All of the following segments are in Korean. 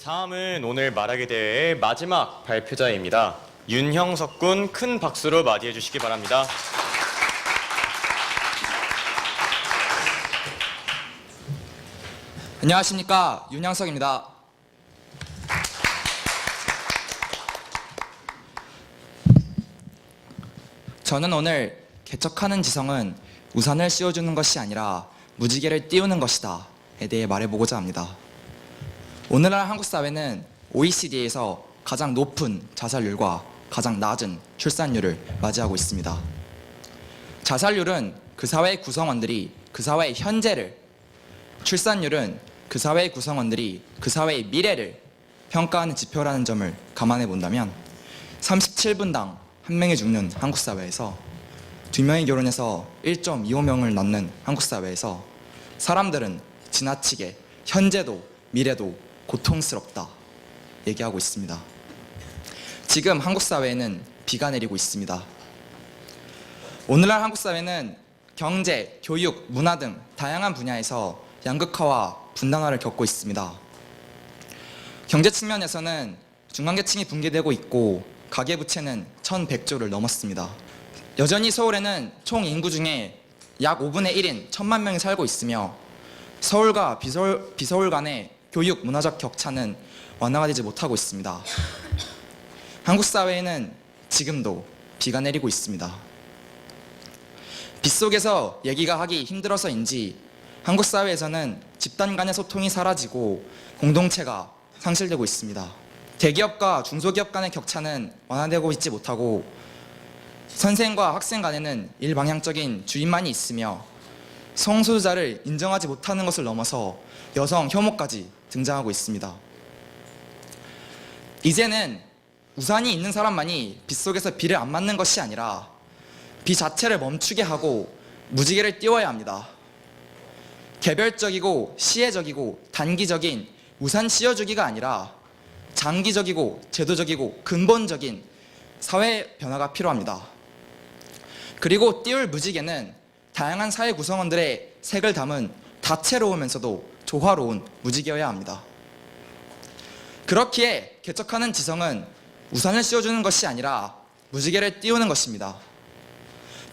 다음은 오늘 말하게 될 마지막 발표자입니다. 윤형석 군 큰 박수로 맞이해 주시기 바랍니다. 안녕하십니까, 윤형석입니다. 저는 오늘 개척하는 지성은 우산을 씌워주는 것이 아니라 무지개를 띄우는 것이다 에 대해 말해보고자 합니다. 오늘날 한국 사회는 OECD에서 가장 높은 자살률과 가장 낮은 출산율을 맞이하고 있습니다. 자살률은 그 사회의 구성원들이 그 사회의 현재를, 출산율은 그 사회의 구성원들이 그 사회의 미래를 평가하는 지표라는 점을 감안해 본다면 37분당 1명이 죽는 한국 사회에서 2명이 결혼해서 1.25명을 낳는 한국 사회에서 사람들은 지나치게 현재도 미래도 고통스럽다 얘기하고 있습니다. 지금 한국 사회에는 비가 내리고 있습니다. 오늘날 한국 사회는 경제, 교육, 문화 등 다양한 분야에서 양극화와 분단화를 겪고 있습니다. 경제 측면에서는 중간계층이 붕괴되고 있고 가계부채는 1,100조를 넘었습니다. 여전히 서울에는 총 인구 중에 약 5분의 1인 1,000만 명이 살고 있으며 서울과 비서울 간의 교육, 문화적 격차는 완화가 되지 못하고 있습니다. 한국 사회에는 지금도 비가 내리고 있습니다. 빗속에서 얘기가 하기 힘들어서인지 한국 사회에서는 집단 간의 소통이 사라지고 공동체가 상실되고 있습니다. 대기업과 중소기업 간의 격차는 완화되고 있지 못하고 선생과 학생 간에는 일방향적인 주의만이 있으며 성소수자를 인정하지 못하는 것을 넘어서 여성 혐오까지 등장하고 있습니다. 이제는 우산이 있는 사람만이 빗속에서 비를 안 맞는 것이 아니라 비 자체를 멈추게 하고 무지개를 띄워야 합니다. 개별적이고 시혜적이고 단기적인 우산 씌워주기가 아니라 장기적이고 제도적이고 근본적인 사회 변화가 필요합니다. 그리고 띄울 무지개는 다양한 사회 구성원들의 색을 담은 다채로우면서도 조화로운 무지개여야 합니다. 그렇기에 개척하는 지성은 우산을 씌워주는 것이 아니라 무지개를 띄우는 것입니다.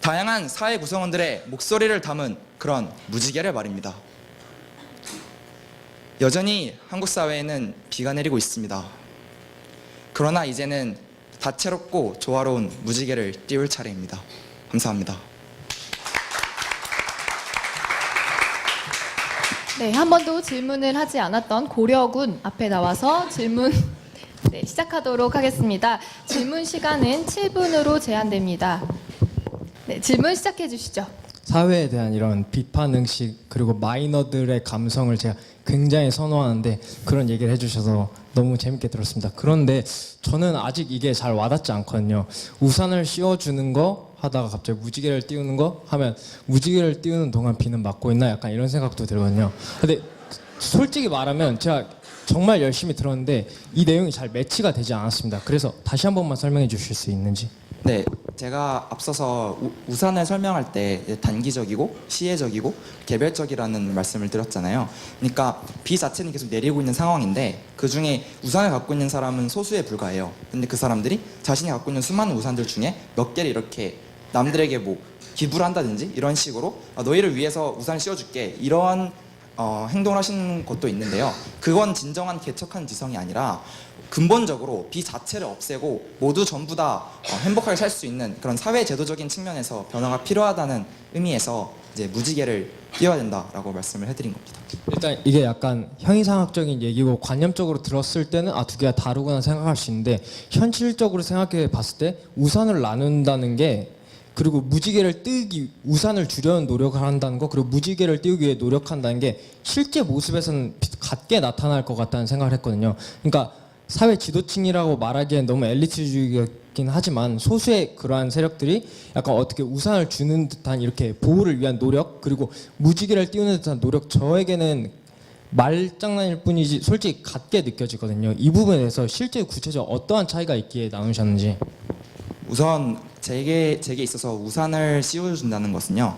다양한 사회 구성원들의 목소리를 담은 그런 무지개를 말입니다. 여전히 한국 사회에는 비가 내리고 있습니다. 그러나 이제는 다채롭고 조화로운 무지개를 띄울 차례입니다. 감사합니다. 네, 한 번도 질문을 하지 않았던 고려군 앞에 나와서 질문 시작하도록 하겠습니다. 질문 시간은 7분으로 제한됩니다. 네, 질문 시작해 주시죠. 사회에 대한 이런 비판의식 그리고 마이너들의 감성을 제가 굉장히 선호하는데 그런 얘기를 해주셔서 너무 재밌게 들었습니다. 그런데 저는 아직 이게 잘 와닿지 않거든요. 우산을 씌워주는 거 하다가 갑자기 무지개를 띄우는 거 하면 무지개를 띄우는 동안 비는 맞고 있나 약간 이런 생각도 들거든요. 근데 솔직히 말하면 제가 정말 열심히 들었는데 이 내용이 잘 매치가 되지 않았습니다. 그래서 다시 한 번만 설명해 주실 수 있는지. 네, 제가 앞서서 우산을 설명할 때 단기적이고 시혜적이고 개별적이라는 말씀을 드렸잖아요. 그러니까 비 자체는 계속 내리고 있는 상황인데 그 중에 우산을 갖고 있는 사람은 소수에 불과해요. 근데 그 사람들이 자신이 갖고 있는 수많은 우산들 중에 몇 개를 이렇게 남들에게 뭐 기부를 한다든지 이런 식으로 너희를 위해서 우산을 씌워줄게 이런 행동을 하시는 것도 있는데요. 그건 진정한 개척한 지성이 아니라 근본적으로 비 자체를 없애고 모두 전부 다 행복하게 살 수 있는 그런 사회 제도적인 측면에서 변화가 필요하다는 의미에서 이제 무지개를 띄워야 된다라고 말씀을 해드린 겁니다. 일단 이게 약간 형이상학적인 얘기고 관념적으로 들었을 때는 아, 두 개가 다르구나 생각할 수 있는데 현실적으로 생각해 봤을 때 우산을 나눈다는 게 그리고 무지개를 띄우기 우산을 주려는 노력을 한다는 거, 그리고 무지개를 띄우기 위해 노력한다는 게 실제 모습에서는 같게 나타날 것 같다는 생각을 했거든요. 그러니까 사회 지도층이라고 말하기엔 너무 엘리트주의긴 하지만 소수의 그러한 세력들이 약간 어떻게 우산을 주는 듯한 이렇게 보호를 위한 노력, 그리고 무지개를 띄우는 듯한 노력, 저에게는 말장난일 뿐이지 솔직히 같게 느껴지거든요. 이 부분에 대해서 실제 구체적으로 어떠한 차이가 있기에 나누셨는지. 우선 제게 있어서 우산을 씌워준다는 것은요,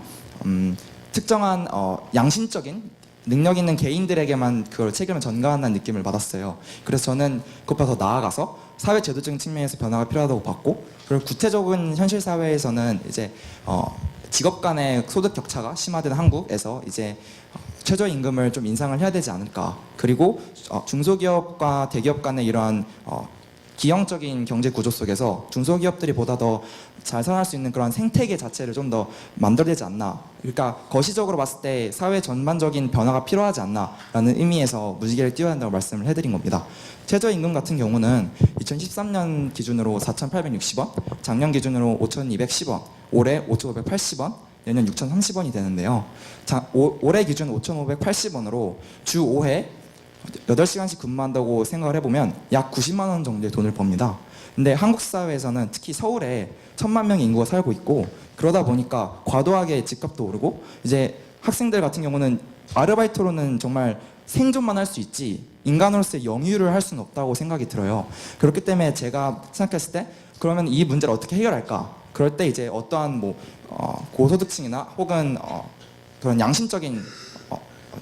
특정한 양심적인 능력 있는 개인들에게만 그걸 책임을 전가한다는 느낌을 받았어요. 그래서 저는 그것보다 더 나아가서 사회 제도적인 측면에서 변화가 필요하다고 봤고, 그리고 구체적인 현실 사회에서는 이제 직업 간의 소득 격차가 심화된 한국에서 이제 최저임금을 좀 인상을 해야 되지 않을까. 그리고 중소기업과 대기업 간의 이러한 기형적인 경제 구조 속에서 중소기업들이 보다 더 잘 살아날 수 있는 그런 생태계 자체를 좀 더 만들어야 되지 않나. 그러니까 거시적으로 봤을 때 사회 전반적인 변화가 필요하지 않나라는 의미에서 무지개를 띄워야 한다고 말씀을 해드린 겁니다. 최저임금 같은 경우는 2013년 기준으로 4,860원, 작년 기준으로 5,210원, 올해 5,580원, 내년 6,030원이 되는데요. 올해 기준 5,580원으로 주 5회 8시간씩 근무한다고 생각을 해보면 약 90만 원 정도의 돈을 법니다. 근데 한국 사회에서는 특히 서울에 1,000만 명의 인구가 살고 있고, 그러다 보니까 과도하게 집값도 오르고, 이제 학생들 같은 경우는 아르바이트로는 정말 생존만 할 수 있지 인간으로서의 영유를 할 수는 없다고 생각이 들어요. 그렇기 때문에 제가 생각했을 때 그러면 이 문제를 어떻게 해결할까? 그럴 때 이제 어떠한 고소득층이나 혹은 그런 양심적인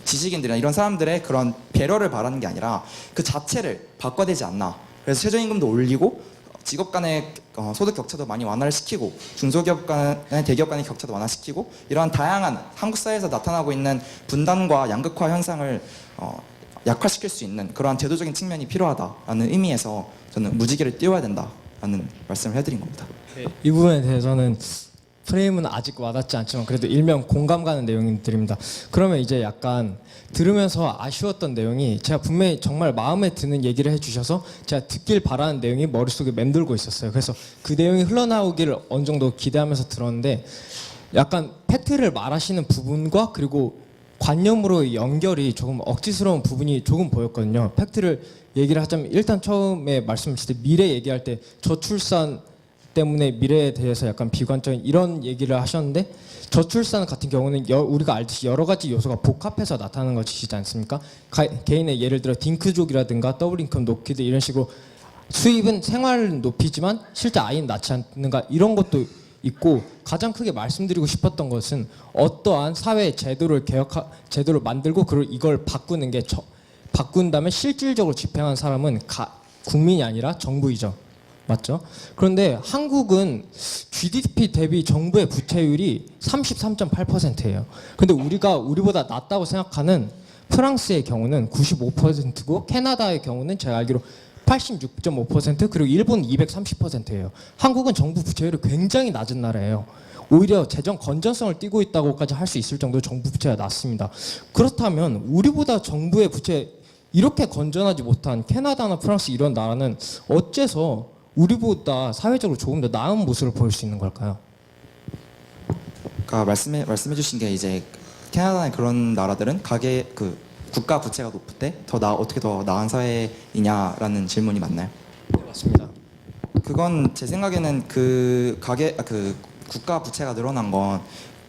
지식인들이나 이런 사람들의 그런 배려를 바라는 게 아니라 그 자체를 바꿔야 되지 않나. 그래서 최저임금도 올리고 직업 간의 소득 격차도 많이 완화를 시키고, 중소기업 간의 대기업 간의 격차도 완화시키고, 이러한 다양한 한국 사회에서 나타나고 있는 분단과 양극화 현상을 약화시킬 수 있는 그러한 제도적인 측면이 필요하다라는 의미에서 저는 무지개를 띄워야 된다라는 말씀을 해드린 겁니다. 이 부분에 대해서는 프레임은 아직 와닿지 않지만 그래도 일명 공감 가는 내용들입니다. 그러면 이제 약간 들으면서 아쉬웠던 내용이, 제가 분명히 정말 마음에 드는 얘기를 해주셔서 제가 듣길 바라는 내용이 머릿속에 맴돌고 있었어요. 그래서 그 내용이 흘러나오기를 어느 정도 기대하면서 들었는데, 약간 팩트를 말하시는 부분과 그리고 관념으로의 연결이 조금 억지스러운 부분이 조금 보였거든요. 팩트를 얘기를 하자면, 일단 처음에 말씀하실 때 미래 얘기할 때 저출산 때문에 미래에 대해서 약간 비관적인 이런 얘기를 하셨는데, 저출산 같은 경우는 우리가 알듯이 여러 가지 요소가 복합해서 나타나는 것이지 않습니까? 개인의 예를 들어 딩크족이라든가 더블인컴 노키드 이런 식으로 수입은 생활을 높이지만 실제 아이는 낳지 않는가, 이런 것도 있고, 가장 크게 말씀드리고 싶었던 것은 어떠한 사회 제도를 제도를 만들고 그리고 이걸 바꾸는 게 바꾼 다음에 실질적으로 집행한 사람은 국민이 아니라 정부이죠. 맞죠? 그런데 한국은 GDP 대비 정부의 부채율이 33.8%예요. 근데 우리보다 낮다고 생각하는 프랑스의 경우는 95%고, 캐나다의 경우는 제가 알기로 86.5%, 그리고 일본은 230%예요. 한국은 정부 부채율이 굉장히 낮은 나라예요. 오히려 재정 건전성을 띠고 있다고까지 할 수 있을 정도로 정부 부채가 낮습니다. 그렇다면 우리보다 정부의 부채 이렇게 건전하지 못한 캐나다나 프랑스 이런 나라는 어째서 우리보다 사회적으로 조금 더 나은 모습을 보일 수 있는 걸까요? 그러니까 말씀해주신 게, 이제 캐나다나 그런 나라들은 국가 부채가 높을 때 어떻게 더 나은 사회이냐라는 질문이 맞나요? 네, 맞습니다. 그건 제 생각에는 국가 부채가 늘어난 건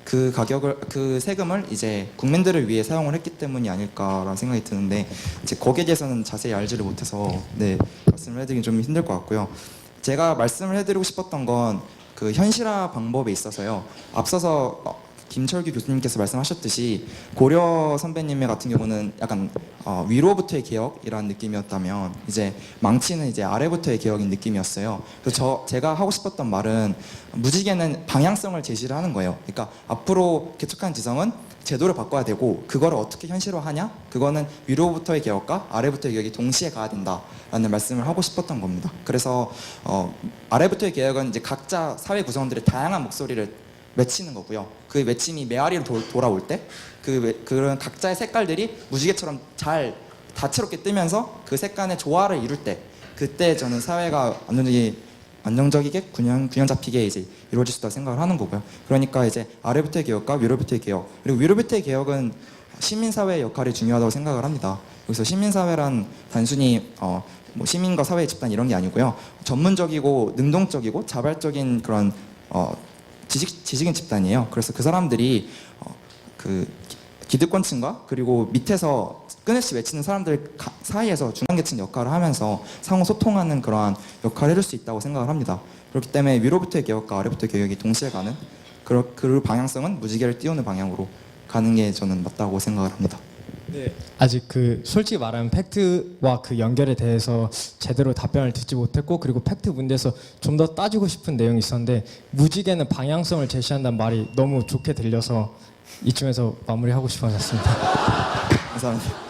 그 세금을 이제 국민들을 위해 사용을 했기 때문이 아닐까라는 생각이 드는데, 이제 거기에 대해서는 자세히 알지를 못해서 말씀을 해드리긴 좀 힘들 것 같고요. 제가 말씀을 해드리고 싶었던 건 그 현실화 방법에 있어서요. 앞서서 김철규 교수님께서 말씀하셨듯이 고려 선배님 같은 경우는 약간 위로부터의 개혁이라는 느낌이었다면, 이제 망치는 이제 아래부터의 개혁인 느낌이었어요. 그래서 제가 하고 싶었던 말은, 무지개는 방향성을 제시를 하는 거예요. 그러니까 앞으로 개척한 지성은 제도를 바꿔야 되고, 그거를 어떻게 현실화하냐? 그거는 위로부터의 개혁과 아래부터의 개혁이 동시에 가야 된다라는 말씀을 하고 싶었던 겁니다. 그래서 아래부터의 개혁은 이제 각자 사회 구성원들의 다양한 목소리를 외치는 거고요. 그 외침이 메아리로 돌아올 때 그런 각자의 색깔들이 무지개처럼 잘 다채롭게 뜨면서 그 색깔의 조화를 이룰 때, 그때 저는 사회가 완전히 안정적이게 균형 잡히게 이제 이루어질 수 있다고 생각을 하는 거고요. 그러니까 이제 아래부터의 개혁과 위로부터의 개혁, 그리고 위로부터의 개혁은 시민사회의 역할이 중요하다고 생각을 합니다. 그래서 시민사회란 단순히 뭐 시민과 사회의 집단 이런 게 아니고요. 전문적이고 능동적이고 자발적인 그런 지식인 집단이에요. 그래서 그 사람들이 그 기득권층과 그리고 밑에서 끊임없이 외치는 사람들 사이에서 중간계층 역할을 하면서 상호 소통하는 그러한 역할을 해줄 수 있다고 생각을 합니다. 그렇기 때문에 위로부터의 개혁과 아래부터의 개혁이 동시에 가는 그 방향성은 무지개를 띄우는 방향으로 가는 게 저는 맞다고 생각을 합니다. 네, 아직 그 솔직히 말하면 팩트와 그 연결에 대해서 제대로 답변을 듣지 못했고, 그리고 팩트 문제에서 좀 더 따지고 싶은 내용이 있었는데 무지개는 방향성을 제시한다는 말이 너무 좋게 들려서 이쯤에서 마무리하고 싶어졌습니다. 감사합니다.